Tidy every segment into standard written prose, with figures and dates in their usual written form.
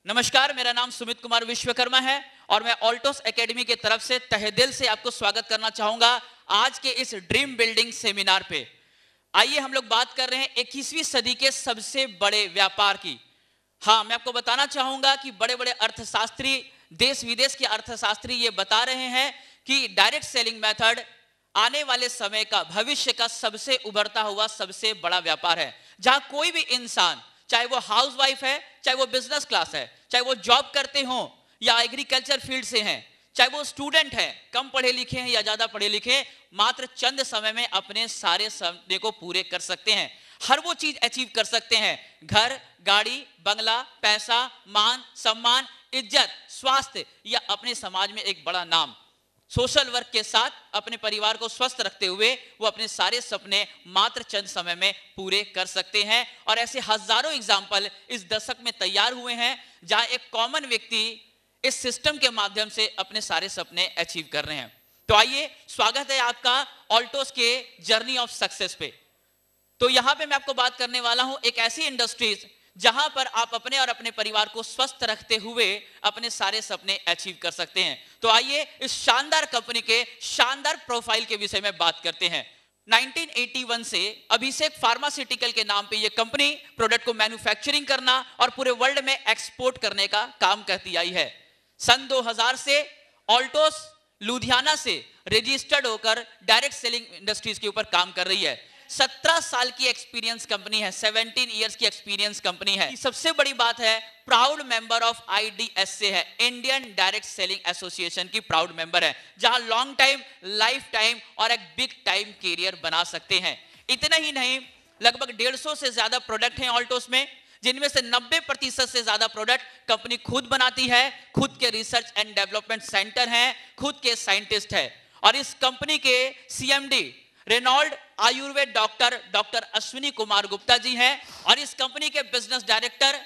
नमस्कार, मेरा नाम सुमित कुमार विश्वकर्मा है और मैं ऑल्टोस एकेडमी के तरफ से तहे दिल से आपको स्वागत करना चाहूंगा आज के इस ड्रीम बिल्डिंग सेमिनार पे। आइए हम लोग बात कर रहे हैं 21वीं सदी के सबसे बड़े व्यापार की। हाँ, मैं आपको बताना चाहूंगा कि बड़े बड़े अर्थशास्त्री, देश विदेश के अर्थशास्त्री ये बता रहे हैं कि डायरेक्ट सेलिंग मेथड आने वाले समय का, भविष्य का सबसे उभरता हुआ सबसे बड़ा व्यापार है, जहां कोई भी इंसान, चाहे वो हाउसवाइफ है, चाहे वो बिजनेस क्लास है, चाहे वो जॉब करते हो या एग्रीकल्चर फील्ड से हैं, चाहे वो स्टूडेंट है, कम पढ़े लिखे हैं या ज्यादा पढ़े लिखे, मात्र चंद समय में अपने सारे सपने को पूरे कर सकते हैं। हर वो चीज अचीव कर सकते हैं, घर, गाड़ी, बंगला, पैसा, मान सम्मान, इज्जत, स्वास्थ्य या अपने समाज में एक बड़ा नाम। सोशल वर्क के साथ अपने परिवार को स्वस्थ रखते हुए वो अपने सारे सपने मात्र चंद समय में पूरे कर सकते हैं। और ऐसे हजारों एग्जाम्पल इस दशक में तैयार हुए हैं जहां एक कॉमन व्यक्ति इस सिस्टम के माध्यम से अपने सारे सपने अचीव कर रहे हैं। तो आइए, स्वागत है आपका ऑल्टोस के जर्नी ऑफ सक्सेस पे। तो यहां पे मैं आपको बात करने वाला हूं एक ऐसी इंडस्ट्रीज जहां पर आप अपने और अपने परिवार को स्वस्थ रखते हुए अपने सारे सपने अचीव कर सकते हैं। तो आइए इस शानदार कंपनी के शानदार प्रोफाइल के विषय में बात करते हैं। 1981 से अभिषेक फार्मास्यूटिकल के नाम पे ये कंपनी प्रोडक्ट को मैन्युफैक्चरिंग करना और पूरे वर्ल्ड में एक्सपोर्ट करने का काम करती आई है। सन 2000 से ऑल्टोस लुधियाना से रजिस्टर्ड होकर डायरेक्ट सेलिंग इंडस्ट्रीज के ऊपर काम कर रही है। 17 साल की एक्सपीरियंस कंपनी है, 17 इयर्स की एक्सपीरियंस कंपनी है। सबसे बड़ी बात है, प्राउड मेंबर ऑफ IDSA है, इंडियन डायरेक्ट सेलिंग एसोसिएशन की प्राउड मेंबर है, जहां लॉन्ग टाइम, लाइफ टाइम और एक बिग टाइम कैरियर बना सकते हैं। इतना ही नहीं, लगभग 150 से ज्यादा प्रोडक्ट हैं ऑल्टोस में, जिनमें से 90% से ज्यादा प्रोडक्ट कंपनी खुद बनाती है। खुद के रिसर्च एंड डेवलपमेंट सेंटर हैं, खुद के साइंटिस्ट है। और इस कंपनी के CMD renowned Ayurveda doctor Ashwini Kumar Gupta ji हैं और इस कंपनी के business director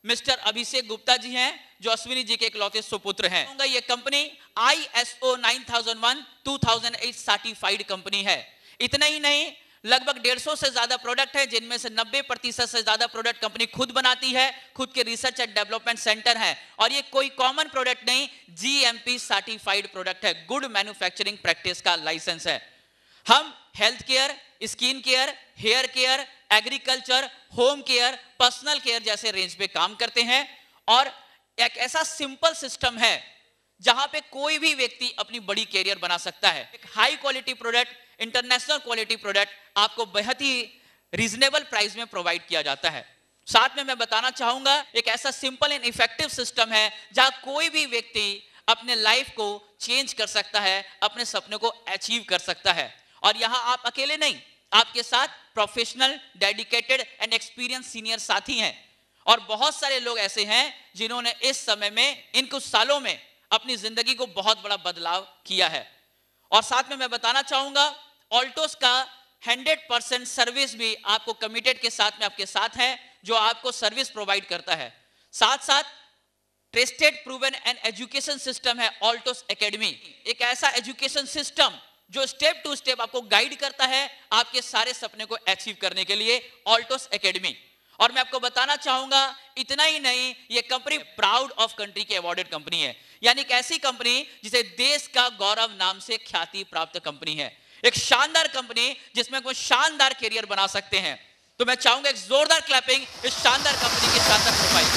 mister Abhishek Gupta ji हैं, जो अश्विनी जी के इकलौते सुपुत्र हैं। ये कंपनी ISO 9001-2008 सर्टिफाइड कंपनी है। इतना ही नहीं, लगभग 150 से ज्यादा प्रोडक्ट है, जिनमें से 90% से ज्यादा प्रोडक्ट कंपनी खुद बनाती है। खुद के रिसर्च एंड डेवलपमेंट सेंटर है और ये कोई कॉमन प्रोडक्ट नहीं, GMP सर्टिफाइड प्रोडक्ट है, गुड मैन्युफैक्चरिंग प्रैक्टिस का लाइसेंस है। हम health care, skin care, hair care, agriculture, home care, personal care जैसे रेंज पे काम करते हैं और एक ऐसा सिंपल सिस्टम है जहां पे कोई भी व्यक्ति अपनी बड़ी कैरियर बना सकता है। एक high quality product, international quality product आपको बेहद ही रीजनेबल प्राइस में प्रोवाइड किया जाता है। साथ में मैं बताना चाहूंगा, एक ऐसा सिंपल एंड इफेक्टिव सिस्टम है जहां कोई भी व्यक्ति अपने लाइफ को चेंज कर सकता है, अपने सपने को अचीव कर सकता है। और यहां आप अकेले नहीं, आपके साथ professional, dedicated and experience senior साथी हैं और बहुत सारे लोग ऐसे हैं जिन्होंने इस समय में, इन कुछ सालों में अपनी जिंदगी को बहुत बड़ा बदलाव किया है। और साथ में मैं बताना चाहूंगा, ऑल्टोस का 100% सर्विस भी आपको कमिटेड के साथ में आपके साथ है, जो आपको सर्विस प्रोवाइड करता है। साथ साथ trusted, proven and education system है ऑल्टोस एकेडमी, एक ऐसा एजुकेशन सिस्टम जो स्टेप टू स्टेप आपको गाइड करता है आपके सारे सपने को अचीव करने के लिए, ऑल्टोस एकेडमी। और मैं आपको बताना चाहूंगा, इतना ही नहीं, ये कंपनी प्राउड ऑफ कंट्री की अवार्डेड कंपनी है, यानी एक ऐसी कंपनी जिसे देश का गौरव नाम से ख्याति प्राप्त कंपनी है। एक शानदार कंपनी जिसमें कोई शानदार कैरियर बना सकते हैं। तो मैं चाहूंगा एक जोरदार क्लैपिंग इस शानदार कंपनी के शानदार प्रोफाइल।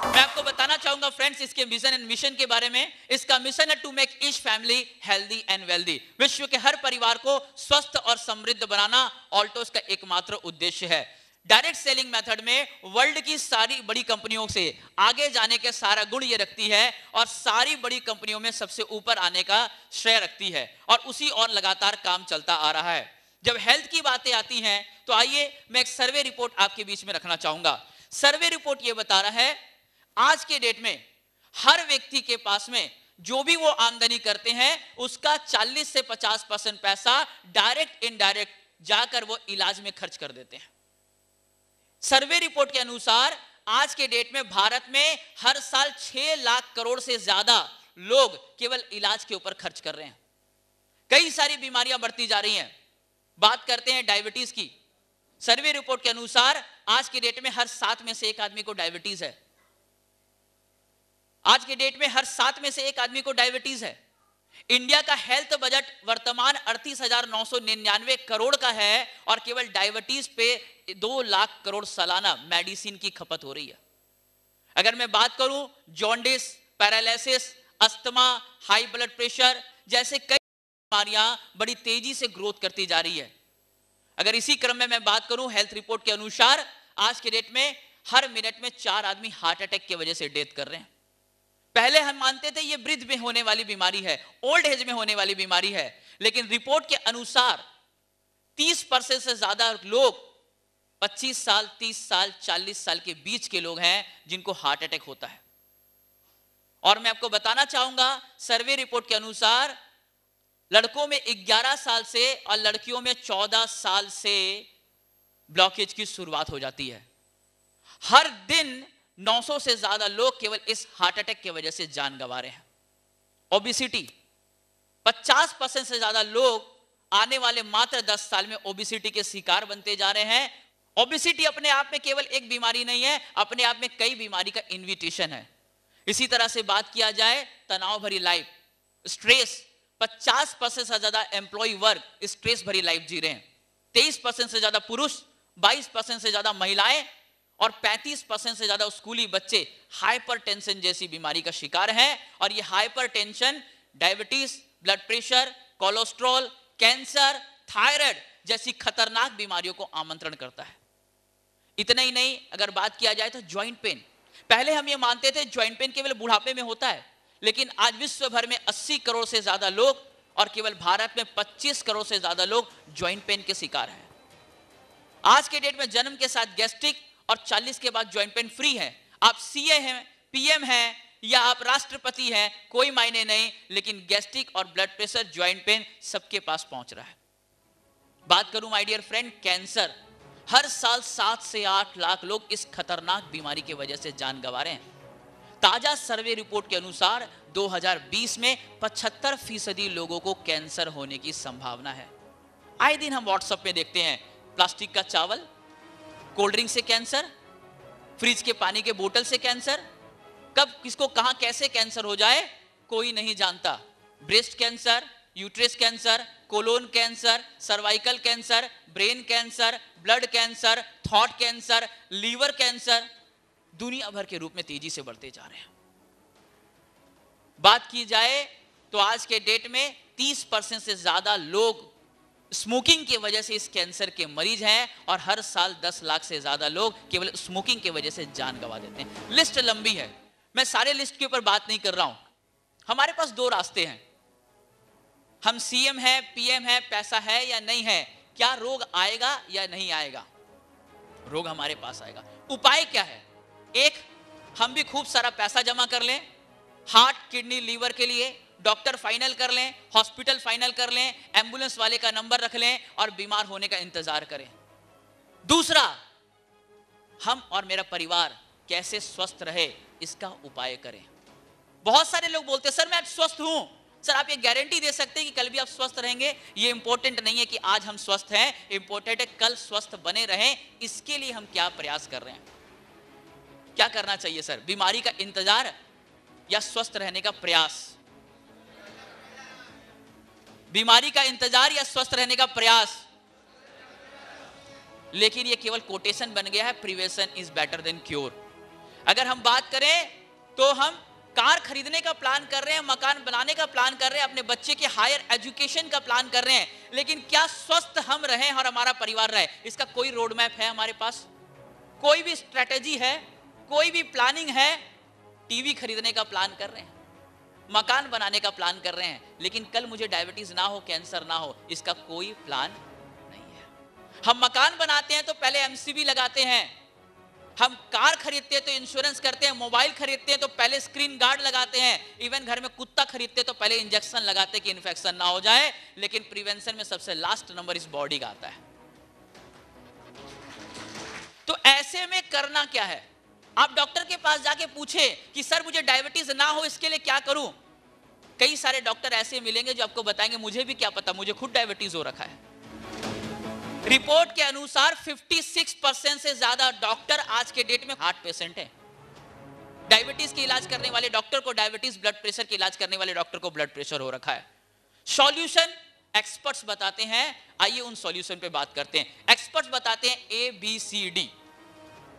मैं आपको बताना चाहूंगा फ्रेंड्स, इसके विजन एंड मिशन के बारे में। इसका मिशन है to make each family healthy and wealthy. विश्व के हर परिवार को स्वस्थ और समृद्ध बनाना ऑल्टोस का एकमात्र उद्देश्य है। डायरेक्ट सेलिंग मेथड में वर्ल्ड की सारी बड़ी कंपनियों से आगे जाने के सारा गुण ये रखती है और सारी बड़ी कंपनियों में सबसे ऊपर आने का श्रेय रखती है और उसी और लगातार काम चलता आ रहा है। जब हेल्थ की बातें आती हैं तो आइए मैं एक सर्वे रिपोर्ट आपके बीच में रखना चाहूंगा। सर्वे रिपोर्ट ये बता रहा है, आज के डेट में हर व्यक्ति के पास में जो भी वो आमदनी करते हैं उसका 40 से 50% पैसा डायरेक्ट इनडायरेक्ट जाकर वो इलाज में खर्च कर देते हैं। सर्वे रिपोर्ट के अनुसार आज के डेट में भारत में हर साल 6 लाख करोड़ से ज्यादा लोग केवल इलाज के ऊपर खर्च कर रहे हैं। कई सारी बीमारियां बढ़ती जा रही हैं। बात करते हैं डायबिटीज की, सर्वे रिपोर्ट के अनुसार आज के डेट में हर 7 में से एक आदमी को डायबिटीज है। आज के डेट में हर 7 में से एक आदमी को डायबिटीज है। इंडिया का हेल्थ बजट वर्तमान 38,999 करोड़ का है और केवल डायबिटीज पे 2 लाख करोड़ सालाना मेडिसिन की खपत हो रही है। अगर मैं बात करूं jaundice, paralysis, asthma, high blood pressure जैसे कई बीमारियां बड़ी तेजी से ग्रोथ करती जा रही है। अगर इसी क्रम में मैं बात करूं हेल्थ रिपोर्ट के अनुसार आज के डेट में हर मिनट में 4 आदमी हार्ट अटैक की वजह से डेथ कर रहे हैं। पहले हम मानते थे ये वृद्ध में होने वाली बीमारी है, ओल्ड एज में होने वाली बीमारी है, लेकिन रिपोर्ट के अनुसार 30% से ज्यादा लोग 25 साल, 30 साल, 40 साल के बीच के लोग हैं जिनको हार्ट अटैक होता है। और मैं आपको बताना चाहूंगा सर्वे रिपोर्ट के अनुसार लड़कों में 11 साल से और लड़कियों में 14 साल से ब्लॉकेज की शुरुआत हो जाती है। हर दिन 900 से ज्यादा लोग केवल इस हार्ट अटैक की वजह से जान गंवा रहे हैं। ओबेसिटी 50% से ज्यादा लोग आने वाले मात्र 10 साल में ओबेसिटी के शिकार बनते जा रहे हैं। ओबेसिटी अपने आप में केवल एक बीमारी नहीं है, अपने आप में कई बीमारी का इन्विटेशन है। इसी तरह से बात किया जाए तनाव भरी लाइफ, स्ट्रेस, 50% से ज्यादा एम्प्लॉय वर्ग स्ट्रेस भरी लाइफ जी रहे हैं। 23% से ज्यादा पुरुष, 22% से ज्यादा महिलाएं और 35% से ज्यादा स्कूली बच्चे हाइपरटेंशन जैसी बीमारी का शिकार हैं। और ये hypertension diabetes, blood pressure, cholesterol, cancer, thyroid जैसी खतरनाक बीमारियों को आमंत्रण करता है। इतना ही नहीं, अगर बात किया जाए तो ज्वाइंट पेन, पहले हम ये मानते थे ज्वाइंट पेन केवल बुढ़ापे में होता है, लेकिन आज विश्व भर में 80 करोड़ से ज्यादा लोग और केवल भारत में 25 करोड़ से ज्यादा लोग ज्वाइंट पेन के शिकार हैं। आज के डेट में जन्म के साथ गैस्ट्रिक और 40 के बाद ज्वाइंट पेन फ्री है। आप सीए हैं, पीएम हैं या आप राष्ट्रपति हैं, कोई मायने नहीं, लेकिन गैस्ट्रिक और ब्लड प्रेशर, ज्वाइंट पेन सबके पास पहुंच रहा है। बात करूं माय डियर फ्रेंड, कैंसर, हर साल 7 से 8 लाख लोग इस खतरनाक बीमारी की वजह से जान गंवा रहे हैं। ताजा सर्वे रिपोर्ट के अनुसार 2020 में 75% लोगों को कैंसर होने की संभावना है। आए दिन हम व्हाट्सएप में देखते हैं प्लास्टिक का चावल, कोल्ड ड्रिंक से कैंसर, फ्रिज के पानी के बोतल से कैंसर, कब किसको कहां कैसे कैंसर हो जाए कोई नहीं जानता। Breast cancer, uterus cancer, colon cancer, cervical cancer, brain cancer, blood cancer, थॉट कैंसर, लीवर कैंसर दुनिया भर के रूप में तेजी से बढ़ते जा रहे हैं। बात की जाए तो आज के डेट में 30% से ज्यादा लोग स्मोकिंग की वजह से इस कैंसर के मरीज हैं और हर साल 10 लाख से ज्यादा लोग केवल स्मोकिंग की वजह से जान गंवा देते हैं। लिस्ट लंबी है, मैं सारे लिस्ट के ऊपर बात नहीं कर रहा हूं। हमारे पास 2 रास्ते हैं, हम सीएम है, पीएम है, पैसा है या नहीं है, क्या रोग आएगा या नहीं आएगा? रोग हमारे पास आएगा। उपाय क्या है? एक, हम भी खूब सारा पैसा जमा कर लें हार्ट, किडनी, लीवर के लिए, डॉक्टर फाइनल कर लें, हॉस्पिटल फाइनल कर लें, एम्बुलेंस वाले का नंबर रख लें और बीमार होने का इंतजार करें। दूसरा, हम और मेरा परिवार कैसे स्वस्थ रहे इसका उपाय करें। बहुत सारे लोग बोलते हैं सर मैं आज स्वस्थ हूं। सर आप ये गारंटी दे सकते हैं कि कल भी आप स्वस्थ रहेंगे? ये इंपॉर्टेंट नहीं है कि आज हम स्वस्थ हैं, इंपॉर्टेंट है कल स्वस्थ बने रहें। इसके लिए हम क्या प्रयास कर रहे हैं? क्या करना चाहिए सर, बीमारी का इंतजार या स्वस्थ रहने का प्रयास? बीमारी का इंतजार या स्वस्थ रहने का प्रयास? लेकिन ये केवल कोटेशन बन गया है, prevention is better than cure. अगर हम बात करें तो हम कार खरीदने का प्लान कर रहे हैं, मकान बनाने का प्लान कर रहे हैं, अपने बच्चे के हायर एजुकेशन का प्लान कर रहे हैं, लेकिन क्या स्वस्थ हम रहें और हमारा परिवार रहे, इसका कोई रोड मैप है हमारे पास? कोई भी स्ट्रेटेजी है? कोई भी प्लानिंग है? टीवी खरीदने का प्लान कर रहे हैं, मकान बनाने का प्लान कर रहे हैं, लेकिन कल मुझे डायबिटीज ना हो, कैंसर ना हो, इसका कोई प्लान नहीं है। हम मकान बनाते हैं तो पहले एमसीबी लगाते हैं, हम कार खरीदते हैं तो इंश्योरेंस करते हैं, मोबाइल खरीदते हैं तो पहले स्क्रीन गार्ड लगाते हैं, इवन घर में कुत्ता खरीदते हैं तो पहले इंजेक्शन लगाते हैं कि इन्फेक्शन ना हो जाए, लेकिन प्रिवेंशन में सबसे लास्ट नंबर इस बॉडी का आता है। तो ऐसे में करना क्या है? आप डॉक्टर के पास जाके पूछे कि सर मुझे डायबिटीज ना हो इसके लिए क्या करूं? कई सारे डॉक्टर ऐसे मिलेंगे जो आपको बताएंगे मुझे भी क्या पता, मुझे खुद डायबिटीज हो रखा है। रिपोर्ट के अनुसार 56% से ज्यादा डॉक्टर आज के डेट में हार्ट पेशेंट हैं। डायबिटीज के इलाज करने वाले डॉक्टर को डायबिटीज, ब्लड प्रेशर के इलाज करने वाले डॉक्टर को ब्लड प्रेशर हो रखा है। सॉल्यूशन एक्सपर्ट्स बताते हैं, आइए उन सॉल्यूशन पे बात करते हैं। एक्सपर्ट्स बताते हैं ABCD,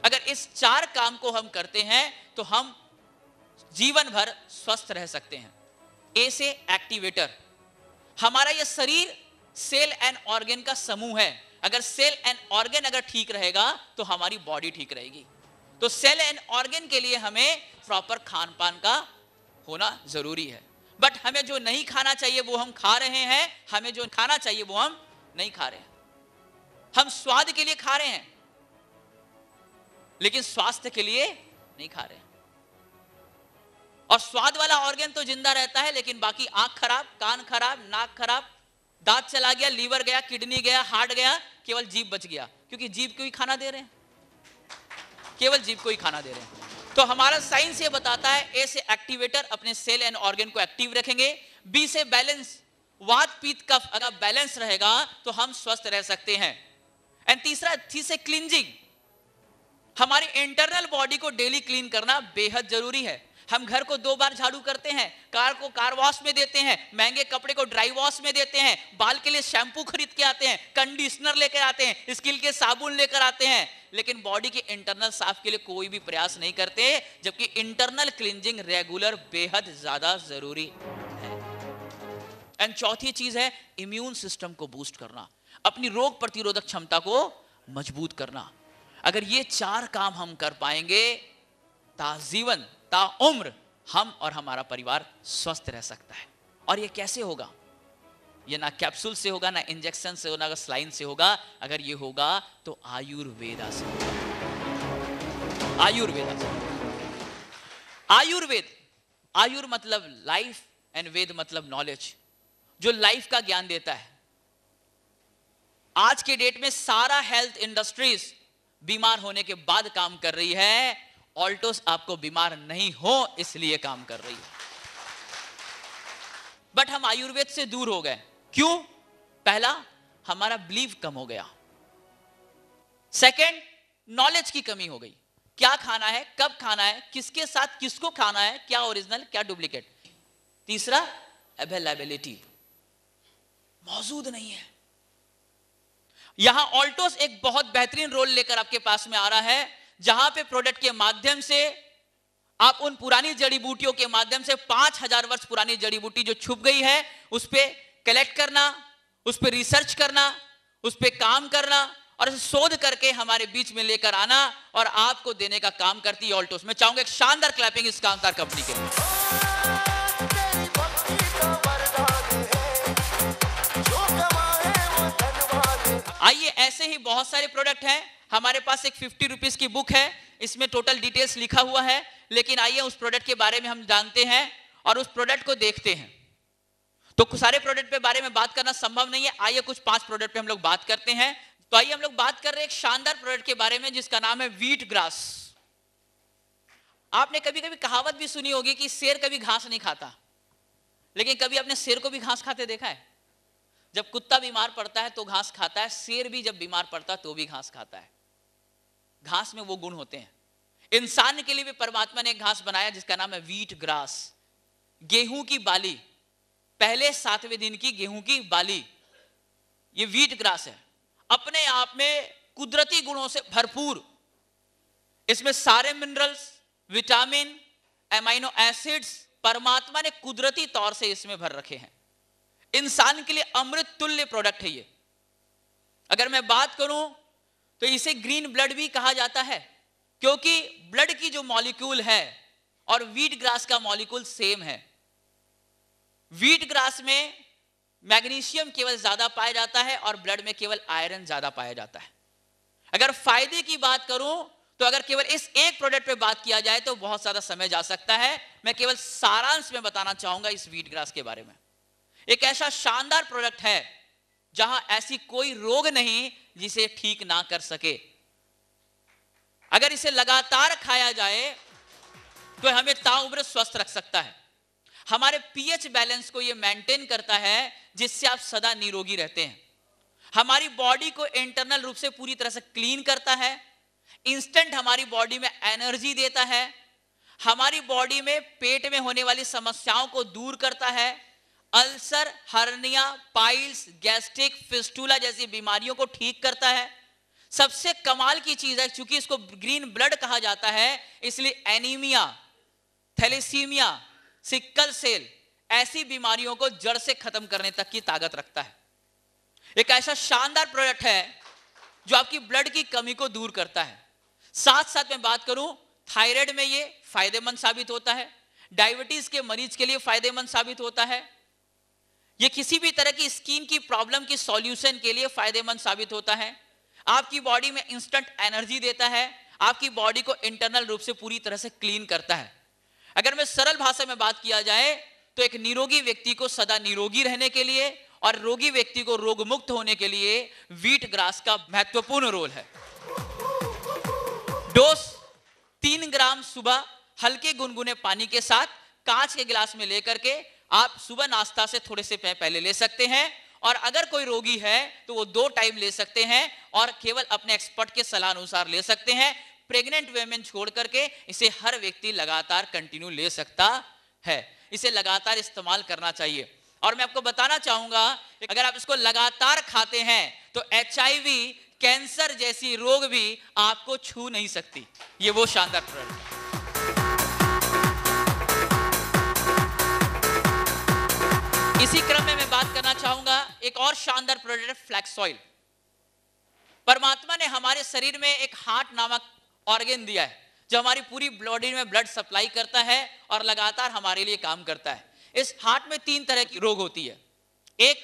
अगर इस 4 काम को हम करते हैं तो हम जीवन भर स्वस्थ रह सकते हैं। ए से एक्टिवेटर, हमारा यह शरीर सेल एंड ऑर्गन का समूह है। अगर सेल एंड ऑर्गन अगर ठीक रहेगा तो हमारी बॉडी ठीक रहेगी। तो सेल एंड ऑर्गन के लिए हमें प्रॉपर खान पान का होना जरूरी है। बट हमें जो नहीं खाना चाहिए वो हम खा रहे हैं, हमें जो खाना चाहिए वो हम नहीं खा रहे हैं। हम स्वाद के लिए खा रहे हैं लेकिन स्वास्थ्य के लिए नहीं खा रहे हैं। और स्वाद वाला ऑर्गन तो जिंदा रहता है लेकिन बाकी आंख खराब, कान खराब, नाक खराब, दांत चला गया, लीवर गया, किडनी गया, हार्ट गया, केवल जीभ बच गया। क्योंकि जीभ को ही खाना दे रहे हैं, केवल जीभ को ही खाना दे रहे हैं। तो हमारा साइंस ये बताता है, ए से एक्टिवेटर, अपने सेल एंड ऑर्गन को एक्टिव रखेंगे। बी से बैलेंस, वात पित्त कफ अगर बैलेंस रहेगा तो हम स्वस्थ रह सकते हैं। एंड तीसरा, थी से क्लींजिंग, हमारी इंटरनल बॉडी को डेली क्लीन करना बेहद जरूरी है। हम घर को 2 बार झाड़ू करते हैं, कार को कार वॉश में देते हैं, महंगे कपड़े को ड्राई वॉश में देते हैं, बाल के लिए शैम्पू खरीद के आते हैं, कंडीशनर लेकर आते हैं, स्किन के साबुन लेकर आते हैं, लेकिन बॉडी के इंटरनल साफ के लिए कोई भी प्रयास नहीं करते, जबकि इंटरनल क्लींजिंग रेगुलर बेहद ज्यादा जरूरी है। एंड चौथी चीज है इम्यून सिस्टम को बूस्ट करना, अपनी रोग प्रतिरोधक क्षमता को मजबूत करना। अगर ये 4 काम हम कर पाएंगे, ताजीवन ता उम्र हम और हमारा परिवार स्वस्थ रह सकता है। और ये कैसे होगा? ये ना कैप्सूल से होगा, ना इंजेक्शन से होगा, ना स्लाइन से होगा। अगर ये होगा तो आयुर्वेदा से होगा। आयुर्वेदा से। आयुर्वेद, आयुर मतलब लाइफ एंड वेद मतलब नॉलेज, जो लाइफ का ज्ञान देता है। आज के डेट में सारा हेल्थ इंडस्ट्रीज बीमार होने के बाद काम कर रही है, ऑल्टोस आपको बीमार नहीं हो इसलिए काम कर रही है। बट हम आयुर्वेद से दूर हो गए। क्यों? पहला, हमारा बिलीव कम हो गया। सेकंड, नॉलेज की कमी हो गई। क्या खाना है, कब खाना है, किसके साथ किसको खाना है, क्या ओरिजिनल क्या डुप्लीकेट। तीसरा, अवेलेबिलिटी मौजूद नहीं है। यहां ऑल्टोस एक बहुत बेहतरीन रोल लेकर आपके पास में आ रहा है, जहां पे प्रोडक्ट के माध्यम से आप उन पुरानी जड़ी बूटियों के माध्यम से 5000 वर्ष पुरानी जड़ी बूटी जो छुप गई है उस पे कलेक्ट करना, उस पे रिसर्च करना, उस पे काम करना और इसे शोध करके हमारे बीच में लेकर आना और आपको देने का काम करती है ऑल्टोस। मैं चाहूंगा एक शानदार क्लैपिंग इस शानदार कंपनी के लिए। आइए, ऐसे ही बहुत सारे प्रोडक्ट हैं। हमारे पास एक 50 रुपीज की बुक है, इसमें टोटल डिटेल्स लिखा हुआ है, लेकिन आइए उस प्रोडक्ट के बारे में हम जानते हैं और उस प्रोडक्ट को देखते हैं। तो सारे प्रोडक्ट के बारे में बात करना संभव नहीं है, आइए कुछ 5 प्रोडक्ट पे हम लोग बात करते हैं। तो आइए हम लोग बात कर रहे हैं एक शानदार प्रोडक्ट के बारे में जिसका नाम है व्हीट ग्रास। आपने कभी कभी कहावत भी सुनी होगी कि शेर कभी घास नहीं खाता, लेकिन कभी आपने शेर को भी घास खाते देखा है? जब कुत्ता बीमार पड़ता है तो घास खाता है, शेर भी जब बीमार पड़ता है तो भी घास खाता है। घास में वो गुण होते हैं। इंसान के लिए भी परमात्मा ने एक घास बनाया जिसका नाम है व्हीट ग्रास। गेहूं की बाली, पहले 7वें दिन की गेहूं की बाली, ये व्हीट ग्रास है। अपने आप में कुदरती गुणों से भरपूर, इसमें सारे मिनरल्स, विटामिन, एमाइनो एसिड्स परमात्मा ने कुदरती तौर से इसमें भर रखे हैं। इंसान के लिए अमृत तुल्य प्रोडक्ट है ये। अगर मैं बात करूं तो इसे ग्रीन ब्लड भी कहा जाता है, क्योंकि ब्लड की जो मॉलिक्यूल है और व्हीट ग्रास का मॉलिक्यूल सेम है। व्हीट ग्रास में मैग्नीशियम केवल ज्यादा पाया जाता है और ब्लड में केवल आयरन ज्यादा पाया जाता है। अगर फायदे की बात करूं तो अगर केवल इस एक प्रोडक्ट पे बात किया जाए तो बहुत ज्यादा समय जा सकता है। मैं केवल सारांश में बताना चाहूंगा इस व्हीट ग्रास के बारे में। एक ऐसा शानदार प्रोडक्ट है जहां ऐसी कोई रोग नहीं जिसे ठीक ना कर सके। अगर इसे लगातार खाया जाए तो हमें ताउम्र स्वस्थ रख सकता है। हमारे पीएच बैलेंस को यह मेंटेन करता है जिससे आप सदा निरोगी रहते हैं। हमारी बॉडी को इंटरनल रूप से पूरी तरह से क्लीन करता है, इंस्टेंट हमारी बॉडी में एनर्जी देता है, हमारी बॉडी में पेट में होने वाली समस्याओं को दूर करता है, ulcer, hernia, piles, gastric, fistula जैसी बीमारियों को ठीक करता है। सबसे कमाल की चीज है, क्योंकि इसको ग्रीन ब्लड कहा जाता है, इसलिए एनीमिया, थैलेसीमिया, सिकल सेल ऐसी बीमारियों को जड़ से खत्म करने तक की ताकत रखता है। एक ऐसा शानदार प्रोडक्ट है जो आपकी ब्लड की कमी को दूर करता है। साथ साथ मैं बात करूं, थायराइड में ये फायदेमंद साबित होता है, डायबिटीज के मरीज के लिए फायदेमंद साबित होता है, ये किसी भी तरह की स्किन की प्रॉब्लम की सॉल्यूशन के लिए फायदेमंद साबित होता है, आपकी बॉडी में इंस्टेंट एनर्जी देता है, आपकी बॉडी को इंटरनल रूप से पूरी तरह से क्लीन करता है। अगर मैं सरल भाषा में बात किया जाए तो एक निरोगी व्यक्ति को सदा निरोगी रहने के लिए और रोगी व्यक्ति को रोग मुक्त होने के लिए व्हीट ग्रास का महत्वपूर्ण रोल है। डोज 3 ग्राम सुबह हल्के गुनगुने पानी के साथ कांच के गिलास में लेकर के आप सुबह नाश्ता से थोड़े से पहले ले सकते हैं, और अगर कोई रोगी है तो वो 2 टाइम ले सकते हैं और केवल अपने एक्सपर्ट के सलाह अनुसार ले सकते हैं। प्रेग्नेंट वुमेन छोड़ करके इसे हर व्यक्ति लगातार कंटिन्यू ले सकता है, इसे लगातार इस्तेमाल करना चाहिए। और मैं आपको बताना चाहूंगा, अगर आप इसको लगातार खाते हैं तो HIV, कैंसर जैसी रोग भी आपको छू नहीं सकती। ये वो शानदार प्रोडक्ट है। इसी क्रम में मैं बात करना चाहूंगा, एक और शानदार प्रोडक्ट है फ्लैक्स ऑयल। परमात्मा ने हमारे शरीर में एक हार्ट नामक ऑर्गन दिया है जो हमारी पूरी बॉडी में ब्लड सप्लाई करता है और लगातार हमारे लिए काम करता है। इस हार्ट में 3 तरह की रोग होती है, एक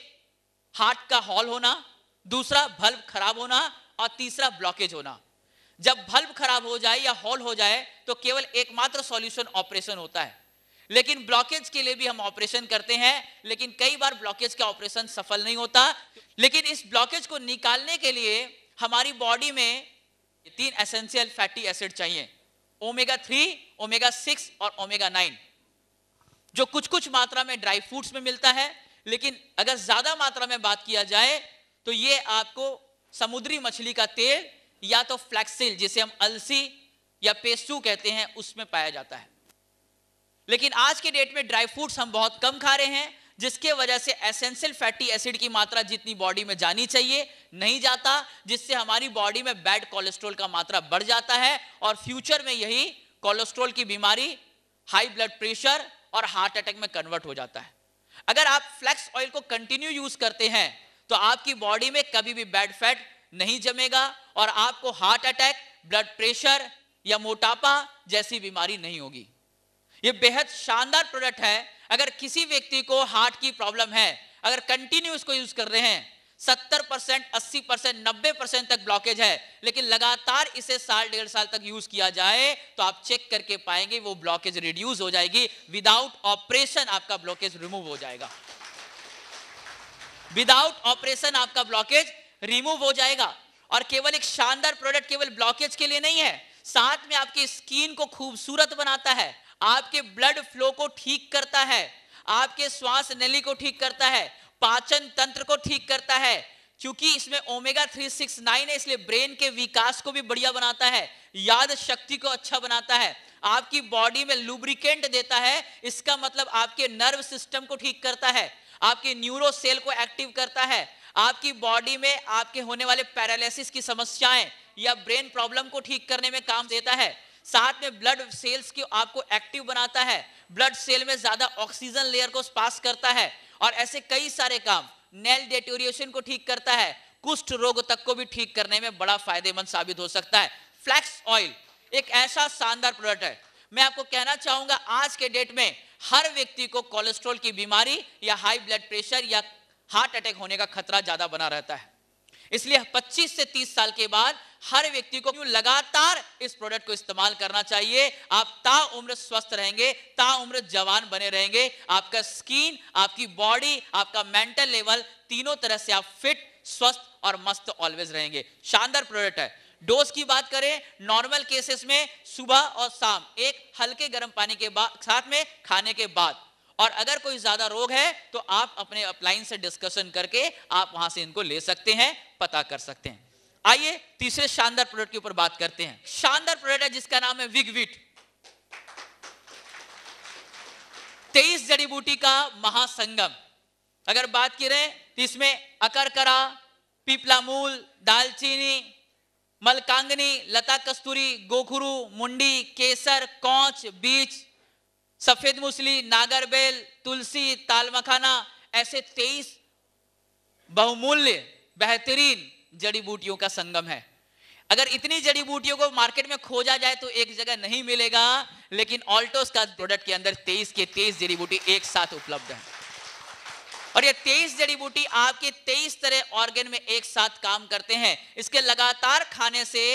हार्ट का हॉल होना, दूसरा बल्ब खराब होना और तीसरा ब्लॉकेज होना। जब बल्ब खराब हो जाए या हॉल हो जाए तो केवल एकमात्र सॉल्यूशन ऑपरेशन होता है, लेकिन ब्लॉकेज के लिए भी हम ऑपरेशन करते हैं, लेकिन कई बार ब्लॉकेज का ऑपरेशन सफल नहीं होता। लेकिन इस ब्लॉकेज को निकालने के लिए हमारी बॉडी में 3 एसेंशियल फैटी एसिड चाहिए, ओमेगा 3, ओमेगा 6 और ओमेगा 9, जो कुछ कुछ मात्रा में ड्राई फ्रूट्स में मिलता है, लेकिन अगर ज्यादा मात्रा में बात किया जाए तो ये आपको समुद्री मछली का तेल या तो फ्लैक्सिल जिसे हम अलसी या पेस्तू कहते हैं उसमें पाया जाता है। लेकिन आज के डेट में ड्राई फ्रूट्स हम बहुत कम खा रहे हैं, जिसके वजह से एसेंशियल फैटी एसिड की मात्रा जितनी बॉडी में जानी चाहिए नहीं जाता, जिससे हमारी बॉडी में बैड कोलेस्ट्रॉल का मात्रा बढ़ जाता है और फ्यूचर में यही कोलेस्ट्रॉल की बीमारी, हाई ब्लड प्रेशर और हार्ट अटैक में कन्वर्ट हो जाता है। अगर आप फ्लैक्स ऑयल को कंटिन्यू यूज करते हैं तो आपकी बॉडी में कभी भी बैड फैट नहीं जमेगा और आपको हार्ट अटैक, ब्लड प्रेशर या मोटापा जैसी बीमारी नहीं होगी। ये बेहद शानदार प्रोडक्ट है। अगर किसी व्यक्ति को हार्ट की प्रॉब्लम है, अगर कंटिन्यू इसको यूज कर रहे हैं, 70%, 80%, 90% तक ब्लॉकेज है, लेकिन लगातार इसे साल 1.5 साल तक यूज किया जाए तो आप चेक करके पाएंगे वो ब्लॉकेज रिड्यूस हो जाएगी। विदाउट ऑपरेशन आपका ब्लॉकेज रिमूव हो जाएगा, विदाउट ऑपरेशन आपका ब्लॉकेज रिमूव हो जाएगा। और केवल एक शानदार प्रोडक्ट केवल ब्लॉकेज के लिए नहीं है, साथ में आपकी स्किन को खूबसूरत बनाता है, आपके ब्लड फ्लो को ठीक करता है, आपके श्वास नली को ठीक करता है, पाचन तंत्र को ठीक करता है, क्योंकि इसमें ओमेगा 3, 6, 9 है, इसलिए ब्रेन के विकास को भी बढ़िया बनाता है, याद शक्ति को अच्छा बनाता है, आपकी बॉडी में लुब्रिकेंट देता है, इसका मतलब आपके नर्व सिस्टम को ठीक करता है, आपके न्यूरो सेल को एक्टिव करता है, आपकी बॉडी में आपके होने वाले पैरालिसिस की समस्याएं या ब्रेन प्रॉब्लम को ठीक करने में काम देता है। साथ में ब्लड सेल्स की आपको एक्टिव बनाता है, ब्लड सेल में ज्यादा ऑक्सीजन लेयर को पास करता है और ऐसे कई सारे काम, नेल डेटोरिएशन को ठीक करता है, कुष्ठ रोग तक को भी ठीक करने में बड़ा फायदेमंद साबित हो सकता है। फ्लैक्स ऑयल एक ऐसा शानदार प्रोडक्ट है। मैं आपको कहना चाहूंगा, आज के डेट में हर व्यक्ति को कोलेस्ट्रॉल की बीमारी या हाई ब्लड प्रेशर या हार्ट अटैक होने का खतरा ज्यादा बना रहता है, इसलिए 25 से 30 साल के बाद हर व्यक्ति को लगातार इस प्रोडक्ट को इस्तेमाल करना चाहिए। आप ताउम्र स्वस्थ रहेंगे, ताउम्र जवान बने रहेंगे, आपका स्किन, आपकी बॉडी, आपका मेंटल लेवल, तीनों तरह से आप फिट, स्वस्थ और मस्त ऑलवेज रहेंगे। शानदार प्रोडक्ट है। डोज की बात करें, नॉर्मल केसेस में सुबह और शाम एक हल्के गर्म पानी के बाद साथ में खाने के बाद, और अगर कोई ज्यादा रोग है तो आप अपने अपलाइन से डिस्कशन करके आप वहां से इनको ले सकते हैं, पता कर सकते हैं। आइए तीसरे शानदार प्रोडक्ट के ऊपर बात करते हैं। शानदार प्रोडक्ट है जिसका नाम है विगवीट। 23 जड़ी बूटी का महासंगम। अगर बात करें तो इसमें अकरकरा, पीपला मूल, दालचीनी, मलकांगनी, लता कस्तूरी, गोखरू, मुंडी, केसर, कौच, बीज, सफेद मूसली, नागरबेल, तुलसी, तालमखाना, ऐसे 23 बहुमूल्य बेहतरीन जड़ी बूटियों का संगम है। अगर इतनी जड़ी बूटियों को मार्केट में खोजा जाए तो एक जगह नहीं मिलेगा, लेकिन ऑल्टोस का प्रोडक्ट के अंदर 23 के 23 जड़ी बूटी एक साथ उपलब्ध है। और ये 23 जड़ी बूटी आपके 23 तरह ऑर्गन में एक साथ काम करते हैं। इसके लगातार खाने से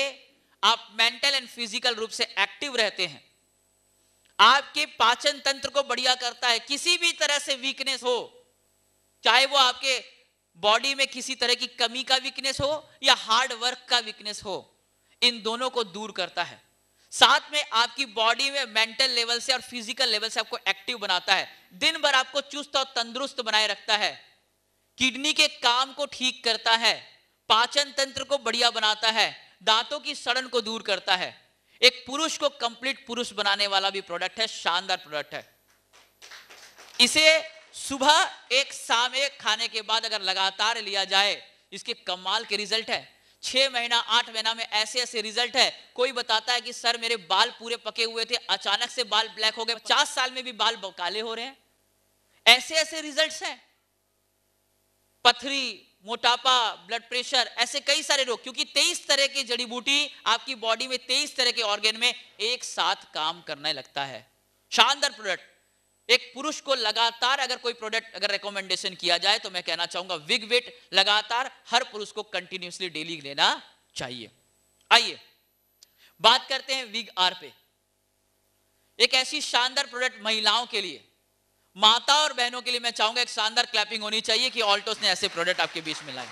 आप मेंटल एंड फिजिकल रूप से एक्टिव रहते हैं। आपके पाचन तंत्र को बढ़िया करता है। किसी भी तरह से वीकनेस हो, चाहे वो आपके बॉडी में किसी तरह की कमी का वीकनेस हो या हार्ड वर्क का वीकनेस हो, इन दोनों को दूर करता है। साथ में आपकी बॉडी में मेंटल लेवल से और फिजिकल लेवल से आपको एक्टिव बनाता है। दिन भर आपको चुस्त और तंदुरुस्त बनाए रखता है। किडनी के काम को ठीक करता है, पाचन तंत्र को बढ़िया बनाता है, दांतों की सड़न को दूर करता है। एक पुरुष को कंप्लीट पुरुष बनाने वाला भी प्रोडक्ट है, शानदार प्रोडक्ट है। इसे सुबह एक, शाम एक खाने के बाद अगर लगातार लिया जाए, इसके कमाल के रिजल्ट है। 6 महीना 8 महीना में ऐसे ऐसे रिजल्ट है। कोई बताता है कि सर मेरे बाल पूरे पके हुए थे, अचानक से बाल ब्लैक हो गए, 50 साल में भी बाल काले हो रहे हैं। ऐसे ऐसे रिजल्ट्स हैं। पथरी, मोटापा, ब्लड प्रेशर, ऐसे कई सारे रोग, क्योंकि 23 तरह की जड़ी बूटी आपकी बॉडी में 23 तरह के ऑर्गन में एक साथ काम करने लगता है। शानदार प्रोडक्ट। एक पुरुष को लगातार अगर कोई प्रोडक्ट अगर रिकमेंडेशन किया जाए तो मैं कहना चाहूंगा विगवेट लगातार हर पुरुष को कंटिन्यूअसली डेली लेना चाहिए। आइए बात करते हैं विग आर पे। एक ऐसी शानदार प्रोडक्ट महिलाओं के लिए, माता और बहनों के लिए मैं चाहूंगा एक शानदार क्लैपिंग होनी चाहिए कि ऑल्टोस ने ऐसे प्रोडक्ट आपके बीच में लाए।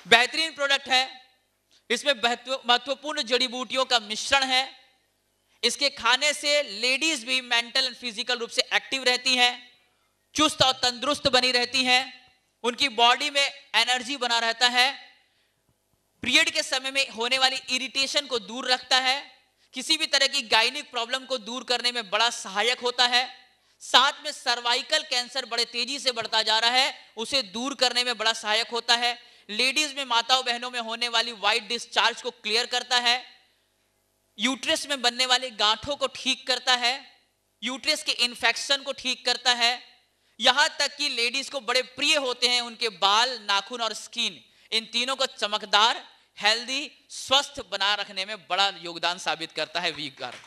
बेहतरीन प्रोडक्ट है। इसमें महत्वपूर्ण जड़ी बूटियों का मिश्रण है। इसके खाने से लेडीज भी मेंटल एंड फिजिकल रूप से एक्टिव रहती हैं, चुस्त और तंदुरुस्त बनी रहती हैं, उनकी बॉडी में एनर्जी बना रहता है, पीरियड के समय में होने वाली इरिटेशन को दूर रखता है, किसी भी तरह की गायनिक प्रॉब्लम को दूर करने में बड़ा सहायक होता है। साथ में सर्वाइकल कैंसर बड़े तेजी से बढ़ता जा रहा है, उसे दूर करने में बड़ा सहायक होता है। लेडीज में, माताओं बहनों में होने वाली वाइट डिस्चार्ज को क्लियर करता है, यूट्रस में बनने वाले गांठों को ठीक करता है, यूट्रस के इन्फेक्शन को ठीक करता है। यहां तक कि लेडीज को बड़े प्रिय होते हैं उनके बाल, नाखून और स्किन, इन तीनों को चमकदार, हेल्दी, स्वस्थ बना रखने में बड़ा योगदान साबित करता है वीगार।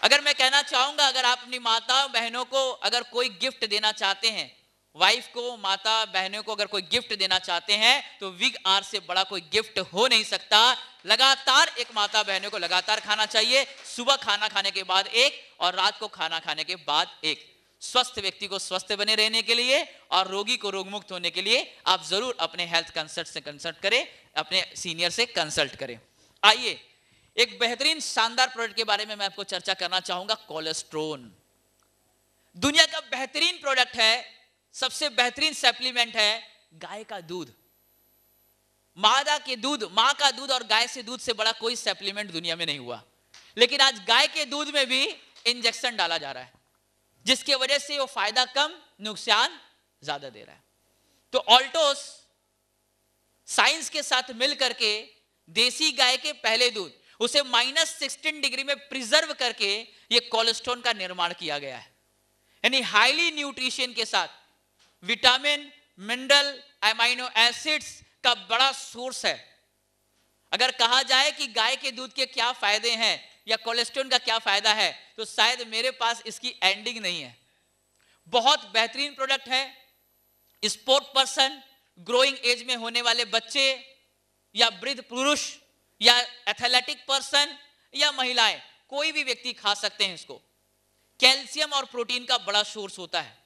अगर मैं कहना चाहूंगा, अगर आप अपनी माता बहनों को अगर कोई गिफ्ट देना चाहते हैं, वाइफ को, माता बहनों को अगर कोई गिफ्ट देना चाहते हैं, तो विग आर से बड़ा कोई गिफ्ट हो नहीं सकता। लगातार एक माता बहनों को लगातार खाना चाहिए, सुबह खाना खाने के बाद एक और रात को खाना खाने के बाद एक। स्वस्थ व्यक्ति को स्वस्थ बने रहने के लिए और रोगी को रोग मुक्त होने के लिए आप जरूर अपने हेल्थ कंसल्ट से कंसल्ट करें, अपने सीनियर से कंसल्ट करें। आइए एक बेहतरीन शानदार प्रोडक्ट के बारे में मैं आपको चर्चा करना चाहूंगा, कोलेस्ट्रोन। दुनिया का बेहतरीन प्रोडक्ट है, सबसे बेहतरीन सप्लीमेंट है गाय का दूध। मादा के दूध, मां का दूध और गाय से दूध से बड़ा कोई सप्लीमेंट दुनिया में नहीं हुआ। लेकिन आज गाय के दूध में भी इंजेक्शन डाला जा रहा है, जिसकी वजह से वो फायदा कम, नुकसान ज्यादा दे रहा है। तो ऑल्टोस साइंस के साथ मिल करके देसी गाय के पहले दूध, उसे -16 डिग्री में प्रिजर्व करके ये कोलेस्ट्रॉल का निर्माण किया गया है। यानी हाईली न्यूट्रिशन के साथ विटामिन, मिनरल, अमाइनो एसिड्स का बड़ा सोर्स है। अगर कहा जाए कि गाय के दूध के क्या फायदे हैं या कोलेस्ट्रॉल का क्या फायदा है, तो शायद मेरे पास इसकी एंडिंग नहीं है। बहुत बेहतरीन प्रोडक्ट है। स्पोर्ट पर्सन, ग्रोइंग एज में होने वाले बच्चे या वृद्ध पुरुष या एथलेटिक पर्सन या महिलाएं, कोई भी व्यक्ति खा सकते हैं इसको। कैल्शियम और प्रोटीन का बड़ा सोर्स होता है,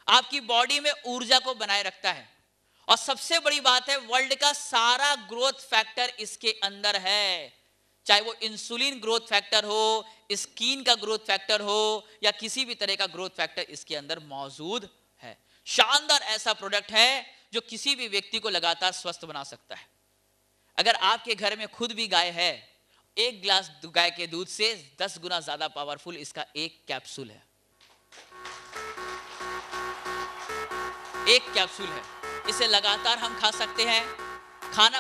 आपकी बॉडी में ऊर्जा को बनाए रखता है। और सबसे बड़ी बात है, वर्ल्ड का सारा ग्रोथ फैक्टर इसके अंदर है, चाहे वो इंसुलिन ग्रोथ फैक्टर हो, स्किन का ग्रोथ फैक्टर हो या किसी भी तरह का ग्रोथ फैक्टर इसके अंदर मौजूद है। शानदार ऐसा प्रोडक्ट है जो किसी भी व्यक्ति को लगातार स्वस्थ बना सकता है। अगर आपके घर में खुद भी गाय है, एक गिलास गाय के दूध से 10 गुना ज्यादा पावरफुल इसका एक कैप्सूल है। एक कैप्सूल है, इसे लगातार हम खा सकते हैं।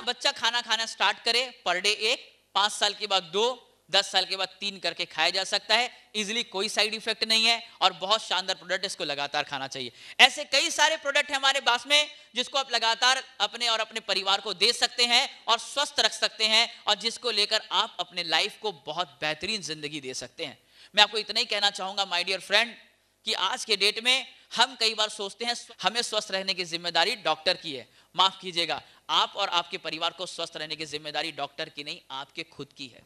बच्चा खाना खाना स्टार्ट करे, पर डे 1, 5 साल के बाद 2, 10 साल के बाद 3 करके खाया जा सकता है। इजीली, कोई साइड इफेक्ट नहीं है और बहुत शानदार प्रोडक्ट, इसको लगातार खाना चाहिए। ऐसे कई सारे प्रोडक्ट हैं हमारे पास में जिसको आप लगातार अपने और अपने परिवार को दे सकते हैं और स्वस्थ रख सकते हैं, और जिसको लेकर आप अपने लाइफ को बहुत बेहतरीन जिंदगी दे सकते हैं। मैं आपको इतना ही कहना चाहूंगा माय डियर फ्रेंड कि आज के डेट में हम कई बार सोचते हैं हमें स्वस्थ रहने की जिम्मेदारी डॉक्टर की है। माफ कीजिएगा, आप और आपके परिवार को स्वस्थ रहने की जिम्मेदारी डॉक्टर की नहीं, आपके खुद की है।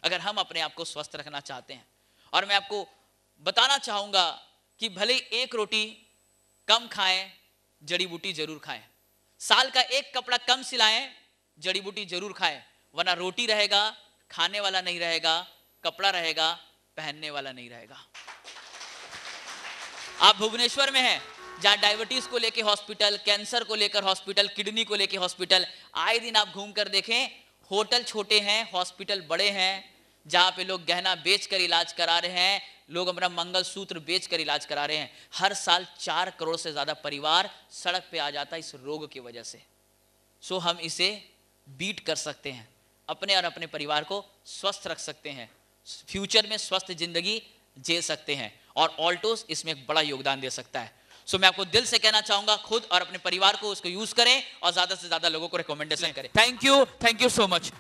अगर हम अपने आप को स्वस्थ रखना चाहते हैं, और मैं आपको बताना चाहूंगा कि भले एक रोटी कम खाएं, जड़ी बूटी जरूर खाएं। साल का एक कपड़ा कम सिलाएं, जड़ी बूटी जरूर खाएं, वरना रोटी रहेगा, खाने वाला नहीं रहेगा, कपड़ा रहेगा, पहनने वाला नहीं रहेगा। आप भुवनेश्वर में हैं, जहां डायबिटीज को लेकर हॉस्पिटल, कैंसर को लेकर हॉस्पिटल, किडनी को लेकर हॉस्पिटल, आए दिन आप घूम कर देखें, होटल छोटे हैं, हॉस्पिटल बड़े हैं, जहां पे लोग गहना बेचकर इलाज करा रहे हैं, लोग अपना मंगलसूत्र बेचकर इलाज करा रहे हैं। हर साल 4 करोड़ से ज्यादा परिवार सड़क पे आ जाता है इस रोग की वजह से। सो हम इसे बीट कर सकते हैं, अपने और अपने परिवार को स्वस्थ रख सकते हैं, फ्यूचर में स्वस्थ जिंदगी जी सकते हैं, और ऑल्टोस इसमें एक बड़ा योगदान दे सकता है। सो मैं आपको दिल से कहना चाहूंगा, खुद और अपने परिवार को उसको यूज करें और ज्यादा से ज्यादा लोगों को रिकमेंडेशन करें। Thank you so much.